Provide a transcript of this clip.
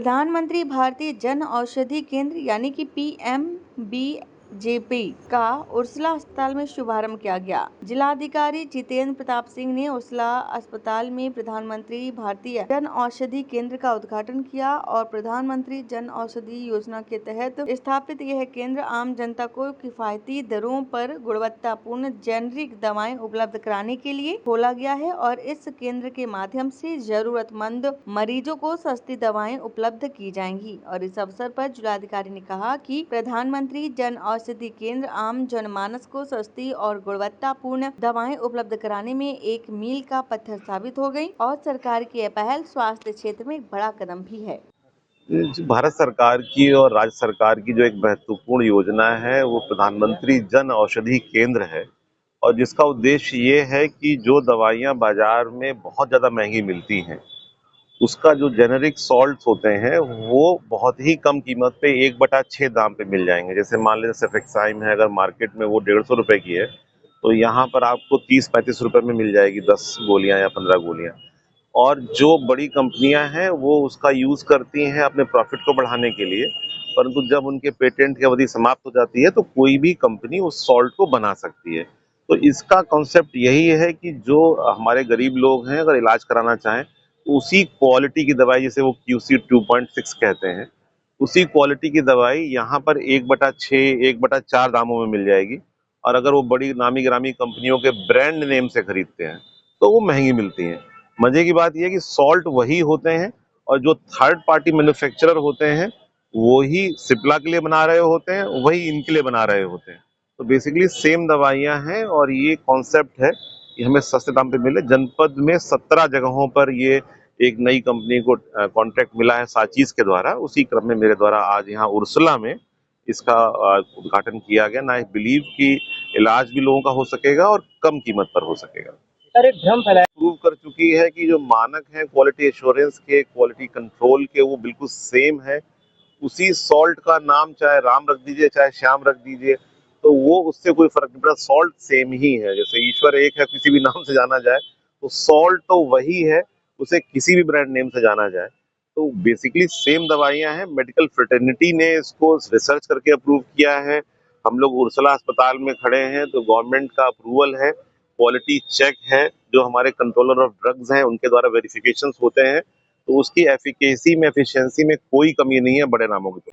प्रधानमंत्री भारतीय जन औषधि केंद्र यानी कि PMBJP का उर्सला अस्पताल में शुभारंभ किया गया। जिलाधिकारी जितेंद्र प्रताप सिंह ने उर्सला अस्पताल में प्रधानमंत्री भारतीय जन औषधि केंद्र का उद्घाटन किया और प्रधानमंत्री जन औषधि योजना के तहत स्थापित यह केंद्र आम जनता को किफायती दरों पर गुणवत्तापूर्ण जेनरिक दवाएं उपलब्ध कराने के लिए खोला गया है और इस केंद्र के माध्यम से जरूरतमंद मरीजों को सस्ती दवाएं उपलब्ध की जाएंगी। और इस अवसर पर जिलाधिकारी ने कहा कि प्रधानमंत्री जन औषधि केंद्र आम जनमानस को सस्ती और गुणवत्तापूर्ण दवाएं उपलब्ध कराने में एक मील का पत्थर साबित हो गई और सरकार की यह पहल स्वास्थ्य क्षेत्र में एक बड़ा कदम भी है। भारत सरकार की और राज्य सरकार की जो एक महत्वपूर्ण योजना है वो प्रधानमंत्री जन औषधि केंद्र है और जिसका उद्देश्य ये है कि जो दवाइयाँ बाजार में बहुत ज़्यादा महंगी मिलती हैं उसका जो जेनेरिक सॉल्ट्स होते हैं वो बहुत ही कम कीमत पे 1/6 दाम पे मिल जाएंगे। जैसे मान लीजिए सेफेक्साइम है, अगर मार्केट में वो 150 रुपए की है तो यहाँ पर आपको 30-35 रुपए में मिल जाएगी 10 गोलियां या 15 गोलियां। और जो बड़ी कंपनियां हैं वो उसका यूज करती हैं अपने प्रॉफिट को बढ़ाने के लिए, परंतु जब उनके पेटेंट की अवधि समाप्त हो जाती है तो कोई भी कंपनी उस सॉल्ट को बना सकती है। तो इसका कॉन्सेप्ट यही है कि जो हमारे गरीब लोग हैं अगर इलाज कराना चाहें उसी क्वालिटी की दवाई, जिसे वो QC 2.6 कहते हैं, उसी क्वालिटी की दवाई यहाँ पर 1/6 1/4 दामों में मिल जाएगी। और अगर वो बड़ी नामी गिरामी कंपनियों के ब्रांड नेम से खरीदते हैं तो वो महंगी मिलती हैं। मजे की बात यह है कि सॉल्ट वही होते हैं और जो थर्ड पार्टी मैन्युफैक्चरर होते हैं वो ही सिप्ला के लिए बना रहे होते हैं, वही इनके लिए बना रहे होते हैं। तो बेसिकली सेम दवाइयां हैं और ये कॉन्सेप्ट है कि हमें सस्ते दाम पे मिले। जनपद में 17 जगहों पर ये एक नई कंपनी को कॉन्ट्रैक्ट मिला है साचीज के द्वारा। उसी क्रम में मेरे द्वारा आज यहाँ उर्सला में इसका उद्घाटन किया गया। ना आई बिलीव कि इलाज भी लोगों का हो सकेगा और कम कीमत पर हो सकेगा। अरे भ्रम फैलाया प्रूव कर चुकी है कि जो मानक है क्वालिटी एश्योरेंस के, क्वालिटी कंट्रोल के, वो बिल्कुल सेम है। उसी सॉल्ट का नाम चाहे राम रख दीजिए चाहे श्याम रख दीजिए तो वो उससे कोई फर्क नहीं पड़ता, सॉल्ट सेम ही है। जैसे ईश्वर एक है, किसी भी नाम से जाना जाए तो सॉल्ट तो वही है, उसे किसी भी ब्रांड नेम से जाना जाए। तो बेसिकली सेम दवाइयां हैं। मेडिकल फ्रेटर्निटी ने इसको रिसर्च करके अप्रूव किया है। हम लोग उर्सला अस्पताल में खड़े हैं तो गवर्नमेंट का अप्रूवल है, क्वालिटी चेक है, जो हमारे कंट्रोलर ऑफ ड्रग्स हैं उनके द्वारा वेरिफिकेशंस होते हैं, तो उसकी एफिकेसी में, एफिशिएंसी में कोई कमी नहीं है बड़े नामों की।